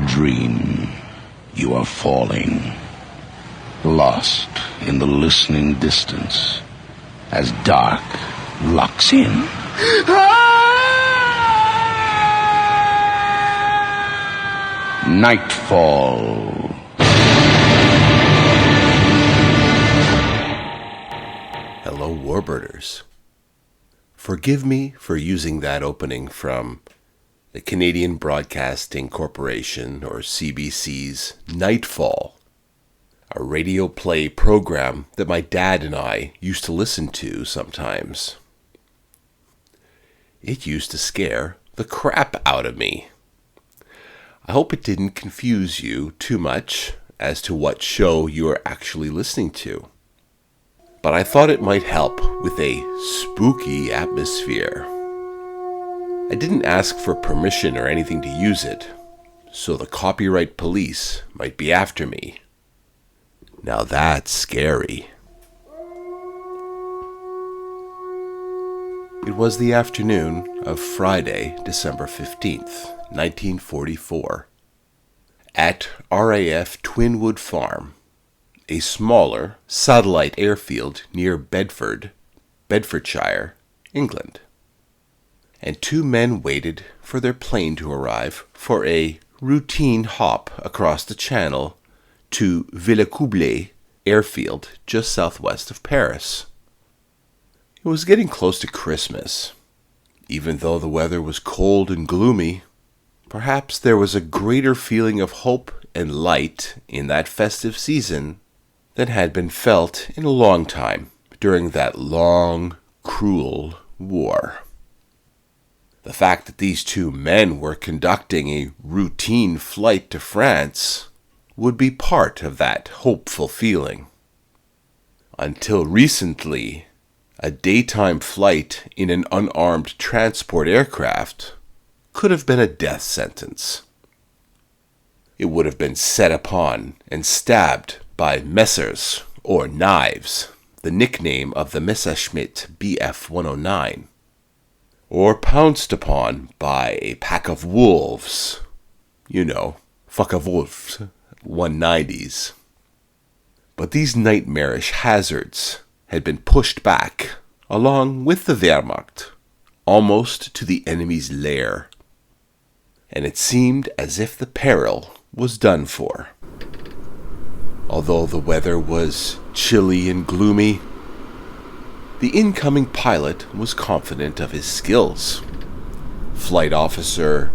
dream, you are falling, lost in the listening distance as dark locks in. Nightfall. Hello, Warbirders. Forgive me for using that opening from the Canadian Broadcasting Corporation, or CBC's Nightfall, a radio play program that my dad and I used to listen to sometimes. It used to scare the crap out of me. I hope it didn't confuse you too much as to what show you are actually listening to. But I thought it might help with a spooky atmosphere. I didn't ask for permission or anything to use it, so the copyright police might be after me. Now that's scary. It was the afternoon of Friday, December 15th, 1944, at RAF Twinwood Farm, a smaller satellite airfield near Bedford, Bedfordshire, England. And two men waited for their plane to arrive for a routine hop across the channel to Villacoublay airfield just southwest of Paris. It was getting close to Christmas. Even though the weather was cold and gloomy, perhaps there was a greater feeling of hope and light in that festive season than had been felt in a long time during that long, cruel war. The fact that these two men were conducting a routine flight to France would be part of that hopeful feeling. Until recently, a daytime flight in an unarmed transport aircraft could have been a death sentence. It would have been set upon and stabbed by messers or knives, the nickname of the Messerschmitt Bf 109. Or pounced upon by a pack of wolves. You know, Focke-Wulf 190s. But these nightmarish hazards had been pushed back, along with the Wehrmacht, almost to the enemy's lair. And it seemed as if the peril was done for. Although the weather was chilly and gloomy, the incoming pilot was confident of his skills. Flight Officer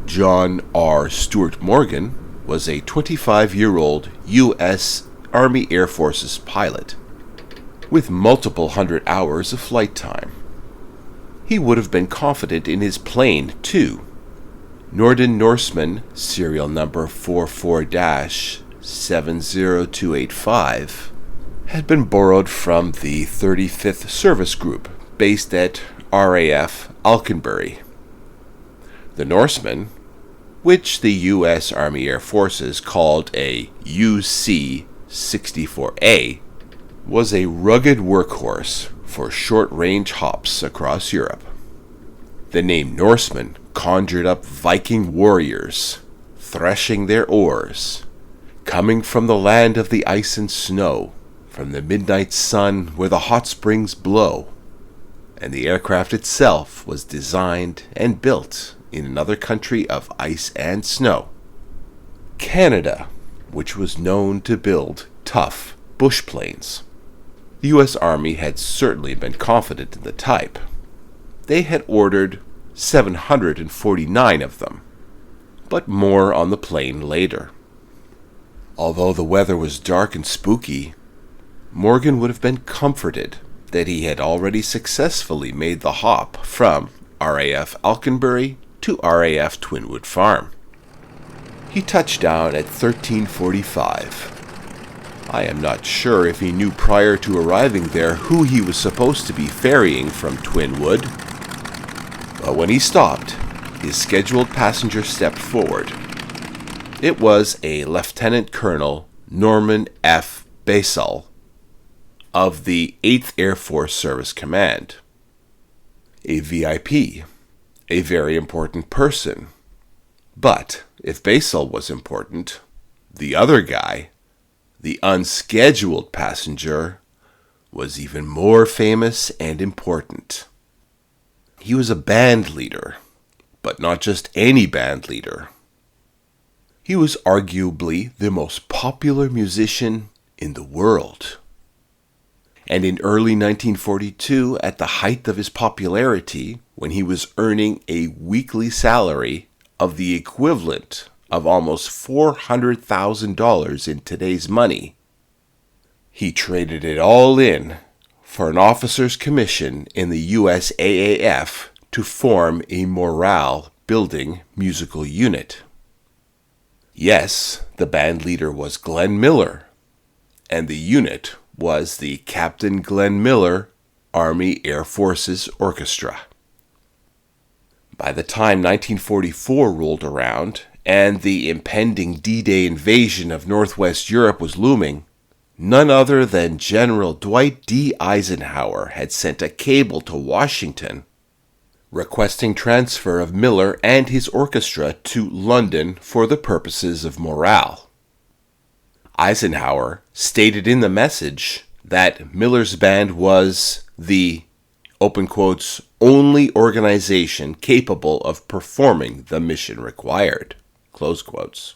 John R. Stuart Morgan was a 25-year-old U.S. Army Air Forces pilot, with multiple hundred hours of flight time. He would have been confident in his plane, too. Noorduyn Norseman, serial number 44-70285, had been borrowed from the 35th Service Group, based at RAF Alconbury. The Norseman, which the U.S. Army Air Forces called a UC-64A, was a rugged workhorse for short-range hops across Europe. The name Norseman conjured up Viking warriors, threshing their oars, coming from the land of the ice and snow, from the midnight sun where the hot springs blow. And the aircraft itself was designed and built in another country of ice and snow, Canada, which was known to build tough bush planes. The U.S. Army had certainly been confident in the type. They had ordered 749 of them, but more on the plane later. Although the weather was dark and spooky, Morgan would have been comforted that he had already successfully made the hop from RAF Alconbury to RAF Twinwood Farm. He touched down at 13:45. I am not sure if he knew prior to arriving there who he was supposed to be ferrying from Twinwood, but when he stopped, his scheduled passenger stepped forward. It was a Lieutenant Colonel Norman F. Basel of the 8th Air Force Service Command. A VIP, a very important person, but if Basil was important, the other guy, the unscheduled passenger, was even more famous and important. He was a band leader, but not just any band leader. He was arguably the most popular musician in the world. And in early 1942, at the height of his popularity, when he was earning a weekly salary of the equivalent of almost $400,000 in today's money, he traded it all in for an officer's commission in the USAAF to form a morale-building musical unit. Yes, the band leader was Glenn Miller, and the unit was the Captain Glenn Miller Army Air Forces Orchestra. By the time 1944 rolled around and the impending D-Day invasion of Northwest Europe was looming, none other than General Dwight D. Eisenhower had sent a cable to Washington requesting transfer of Miller and his orchestra to London for the purposes of morale. Eisenhower stated in the message that Miller's band was the, open quotes, only organization capable of performing the mission required, close quotes.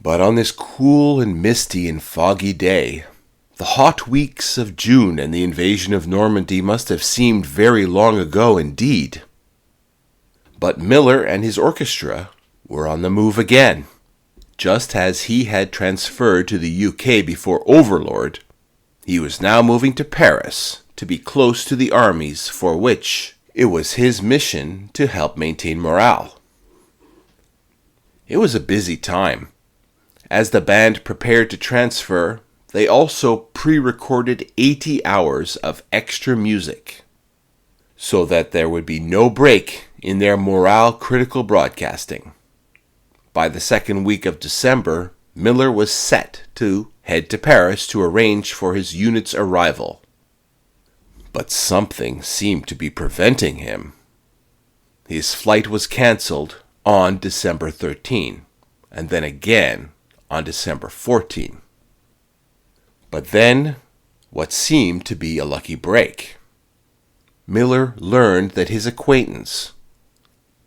But on this cool and misty and foggy day, the hot weeks of June and the invasion of Normandy must have seemed very long ago indeed. But Miller and his orchestra were on the move again. Just as he had transferred to the UK before Overlord, he was now moving to Paris to be close to the armies for which it was his mission to help maintain morale. It was a busy time. As the band prepared to transfer, they also pre-recorded 80 hours of extra music so that there would be no break in their morale-critical broadcasting. By the second week of December, Miller was set to head to Paris to arrange for his unit's arrival. But something seemed to be preventing him. His flight was cancelled on December 13, and then again on December 14. But then, what seemed to be a lucky break. Miller learned that his acquaintance,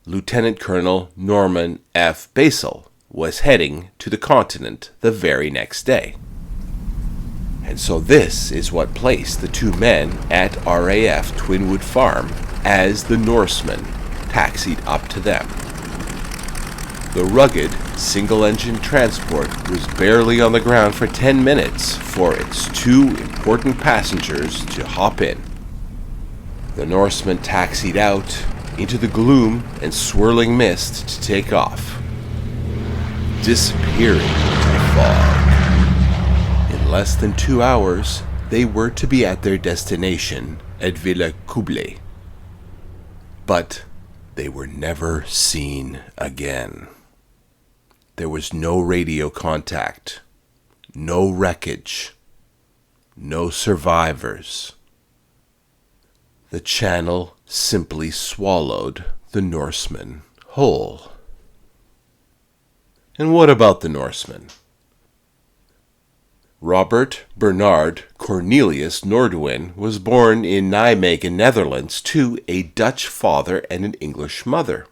Lieutenant Colonel Norman F. Basil, was heading to the continent the very next day. And so this is what placed the two men at RAF Twinwood Farm as the Norseman taxied up to them. The rugged, single-engine transport was barely on the ground for 10 minutes for its two important passengers to hop in. The Norseman taxied out into the gloom and swirling mist to take off, disappearing in the fog. In less than 2 hours, they were to be at their destination at Villa Coublé. But they were never seen again. There was no radio contact, no wreckage, no survivors. The channel simply swallowed the Norseman whole. And what about the Norseman? Robert Bernard Cornelius Noorduyn was born in Nijmegen, Netherlands, to a Dutch father and an English mother.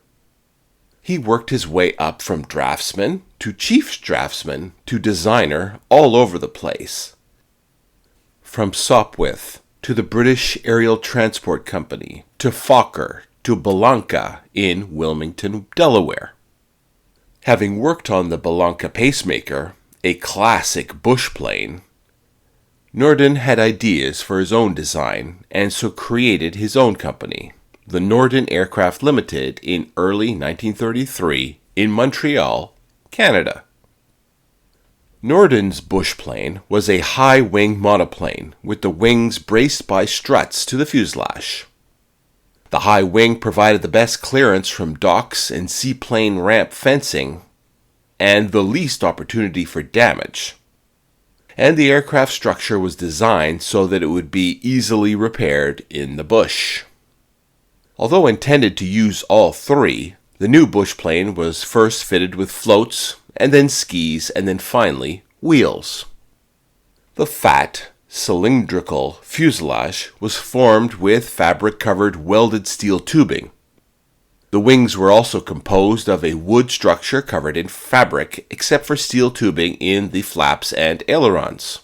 He worked his way up from draftsman to chief draftsman to designer all over the place. From Sopwith to the British Aerial Transport Company, to Fokker, to Belanca in Wilmington, Delaware. Having worked on the Belanca pacemaker, a classic bush plane, Noorduyn had ideas for his own design and so created his own company, the Noorduyn Aircraft Limited, in early 1933 in Montreal, Canada. Noorduyn's bush plane was a high-wing monoplane with the wings braced by struts to the fuselage. The high wing provided the best clearance from docks and seaplane ramp fencing and the least opportunity for damage. And the aircraft structure was designed so that it would be easily repaired in the bush. Although intended to use all three, The new bush plane was first fitted with floats, and then skis, and then finally wheels. The fat, cylindrical fuselage was formed with fabric-covered welded steel tubing. The wings were also composed of a wood structure covered in fabric, except for steel tubing in the flaps and ailerons.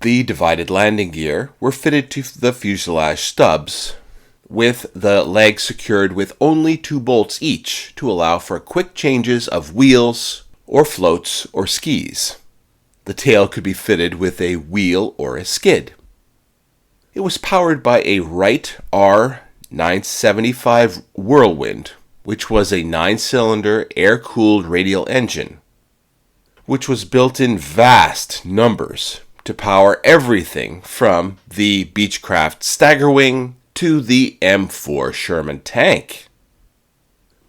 The divided landing gear were fitted to the fuselage stubs, with the legs secured with only 2 bolts each to allow for quick changes of wheels or floats or skis. The tail could be fitted with a wheel or a skid. It was powered by a Wright R975 Whirlwind, which was a 9-cylinder air-cooled radial engine, which was built in vast numbers to power everything from the Beechcraft Staggerwing to the M4 Sherman tank.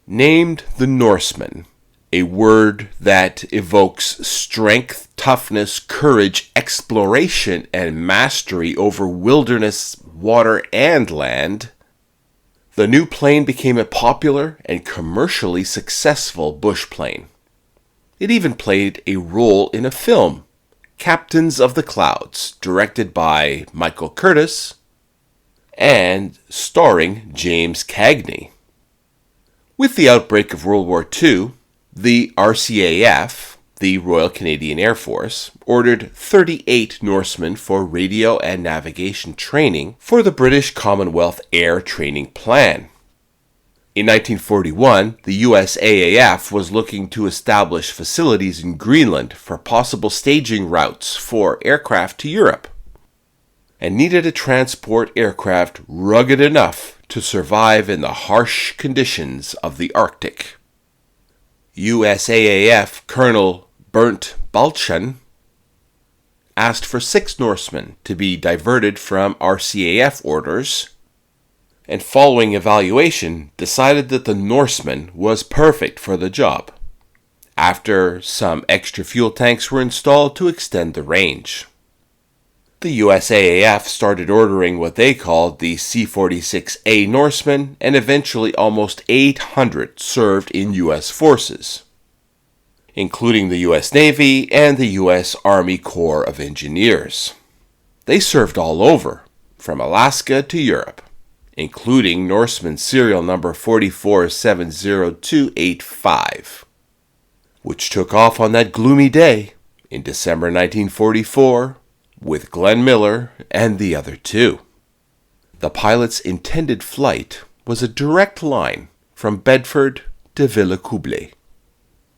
Named the Norseman, a word that evokes strength, toughness, courage, exploration, and mastery over wilderness, water, and land, the new plane became a popular and commercially successful bush plane. It even played a role in a film, Captains of the Clouds, directed by Michael Curtis and starring James Cagney. With the outbreak of World War II, the RCAF, the Royal Canadian Air Force, ordered 38 Norsemen for radio and navigation training for the British Commonwealth Air Training Plan. In 1941, the USAAF was looking to establish facilities in Greenland for possible staging routes for aircraft to Europe, and needed a transport aircraft rugged enough to survive in the harsh conditions of the Arctic. USAAF Colonel Bernd Balchen asked for 6 Norsemen to be diverted from RCAF orders, and following evaluation decided that the Norseman was perfect for the job, after some extra fuel tanks were installed to extend the range. The USAAF started ordering what they called the C-46A Norseman, and eventually almost 800 served in U.S. forces, including the U.S. Navy and the U.S. Army Corps of Engineers. They served all over, from Alaska to Europe, including Norseman serial number 4470285, which took off on that gloomy day in December 1944 with Glenn Miller and the other 2. The pilot's intended flight was a direct line from Bedford to Villacoublay,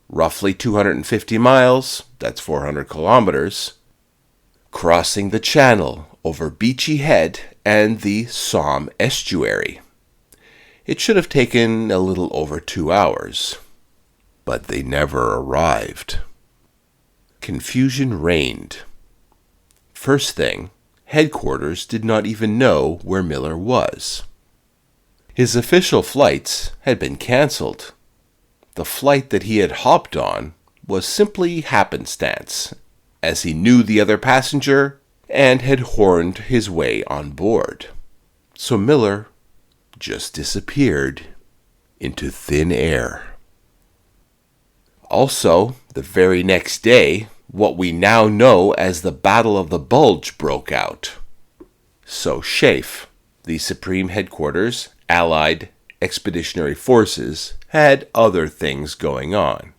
roughly 250 miles, that's 400 kilometers, crossing the Channel over Beachy Head and the Somme estuary. It should have taken a little over 2 hours, but they never arrived. Confusion reigned. First thing, headquarters did not even know where Miller was. His official flights had been cancelled. The flight that he had hopped on was simply happenstance, as he knew the other passenger and had horned his way on board. So Miller just disappeared into thin air. Also, the very next day, what we now know as the Battle of the Bulge broke out. So SHAEF, the Supreme Headquarters, Allied Expeditionary Forces, had other things going on.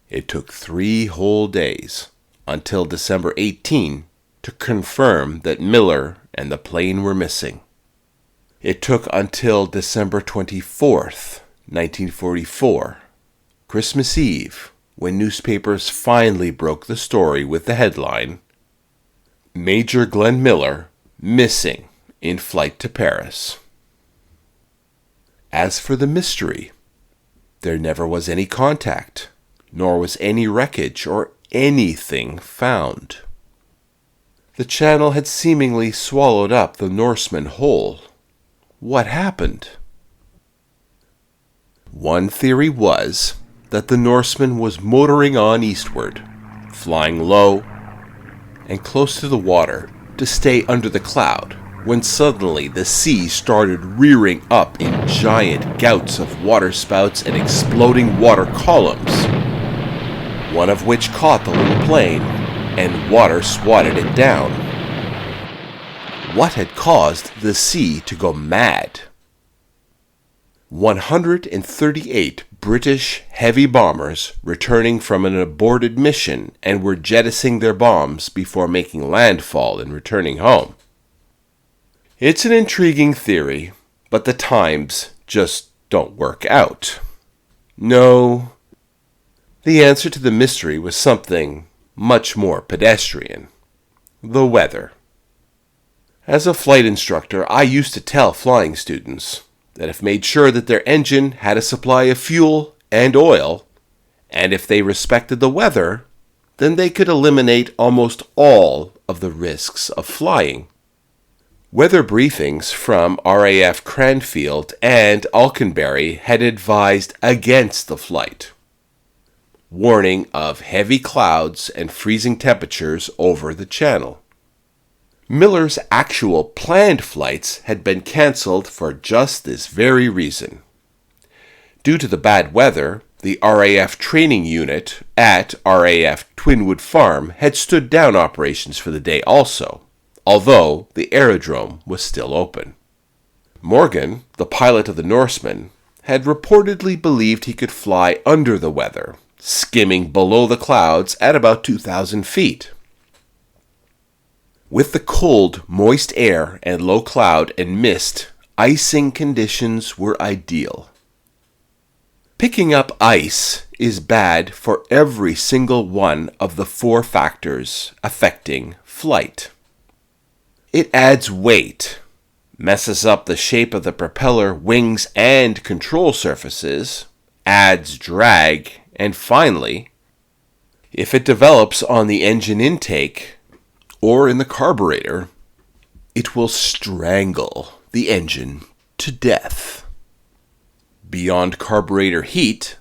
It took 3 whole days, until December 18, to confirm that Miller and the plane were missing. It took until December 24th, 1944, Christmas Eve, when newspapers finally broke the story with the headline, Major Glenn Miller missing in flight to Paris. As for the mystery, there never was any contact, nor was any wreckage or anything found. The Channel had seemingly swallowed up the Norseman whole. What happened? One theory was that the Norseman was motoring on eastward, flying low and close to the water to stay under the cloud when suddenly the sea started rearing up in giant gouts of waterspouts and exploding water columns, one of which caught the little plane, and water swatted it down. What had caused the sea to go mad? 138 British heavy bombers returning from an aborted mission and were jettisoning their bombs before making landfall and returning home. It's an intriguing theory, but the times just don't work out. No, the answer to the mystery was something much more pedestrian: the weather. As a flight instructor, I used to tell flying students that if made sure that their engine had a supply of fuel and oil, and if they respected the weather, then they could eliminate almost all of the risks of flying. Weather briefings from RAF Cranfield and Alconbury had advised against the flight, warning of heavy clouds and freezing temperatures over the channel. Miller's actual planned flights had been cancelled for just this very reason. Due to the bad weather, the RAF training unit at RAF Twinwood Farm had stood down operations for the day also, although the aerodrome was still open. Morgan, the pilot of the Norseman, had reportedly believed he could fly under the weather, skimming below the clouds at about 2,000 feet. With the cold, moist air and low cloud and mist, icing conditions were ideal. Picking up ice is bad for every single one of the 4 factors affecting flight. It adds weight, messes up the shape of the propeller, wings, and control surfaces, adds drag, and finally, if it develops on the engine intake or in the carburetor, it will strangle the engine to death. Beyond carburetor heat,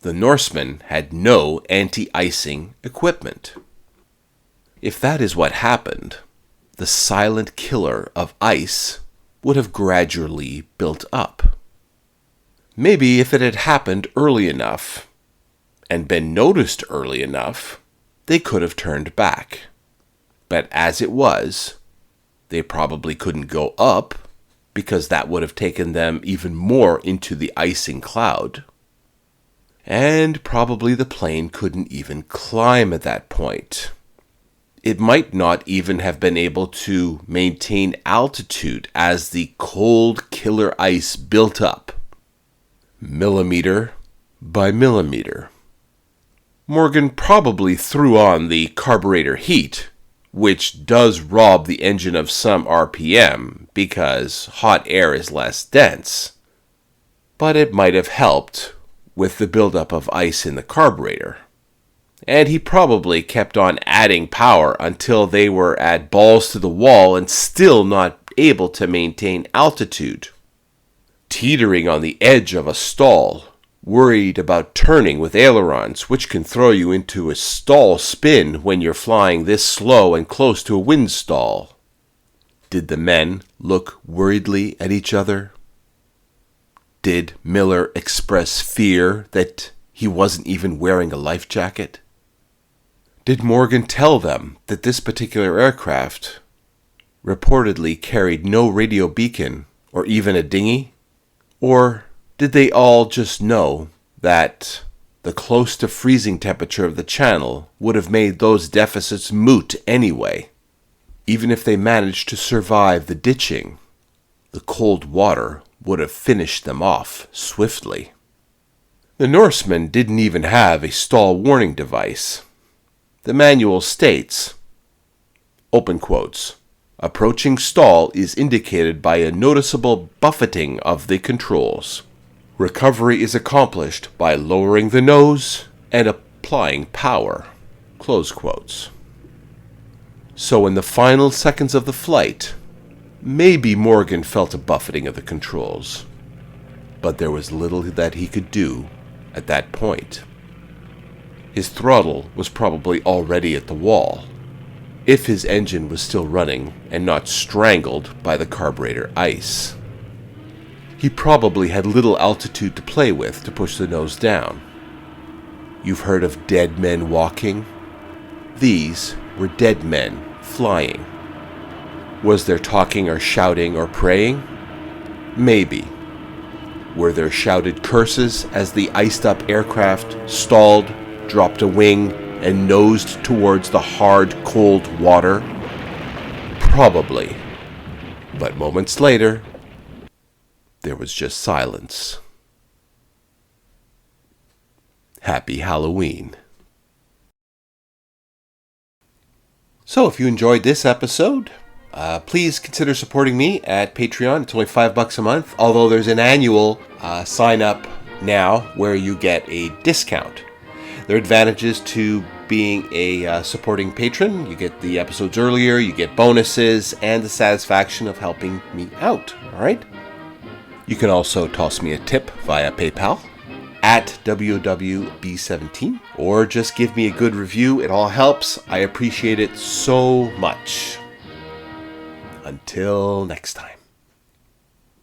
the Norseman had no anti-icing equipment. If that is what happened, the silent killer of ice would have gradually built up. Maybe if it had happened early enough and been noticed early enough, they could have turned back. But as it was, they probably couldn't go up because that would have taken them even more into the icing cloud. And probably the plane couldn't even climb at that point. It might not even have been able to maintain altitude as the cold killer ice built up, millimeter by millimeter. Morgan probably threw on the carburetor heat, which does rob the engine of some RPM because hot air is less dense, but it might have helped with the buildup of ice in the carburetor. And he probably kept on adding power until they were at balls to the wall and still not able to maintain altitude. Teetering on the edge of a stall, worried about turning with ailerons, which can throw you into a stall spin when you're flying this slow and close to a wind stall. Did the men look worriedly at each other? Did Miller express fear that he wasn't even wearing a life jacket? Did Morgan tell them that this particular aircraft reportedly carried no radio beacon or even a dinghy? Or did they all just know that the close to freezing temperature of the channel would have made those deficits moot anyway? Even if they managed to survive the ditching, the cold water would have finished them off swiftly. The Norseman didn't even have a stall warning device. The manual states, open quotes, "Approaching stall is indicated by a noticeable buffeting of the controls. Recovery is accomplished by lowering the nose and applying power." Close quotes. So in the final seconds of the flight, maybe Morgan felt a buffeting of the controls, but there was little that he could do at that point. His throttle was probably already at the wall, if his engine was still running and not strangled by the carburetor ice. He probably had little altitude to play with to push the nose down. You've heard of dead men walking? These were dead men flying. Was there talking or shouting or praying? Maybe. Were there shouted curses as the iced-up aircraft stalled, dropped a wing, and nosed towards the hard, cold water? Probably. But moments later, there was just silence. Happy Halloween. So if you enjoyed this episode, please consider supporting me at Patreon. It's only $5 a month, although there's an annual sign up now where you get a discount. There are advantages to being a supporting patron. You get the episodes earlier, you get bonuses, and the satisfaction of helping me out. All right? You can also toss me a tip via PayPal at WWB17, or just give me a good review. It all helps. I appreciate it so much. Until next time.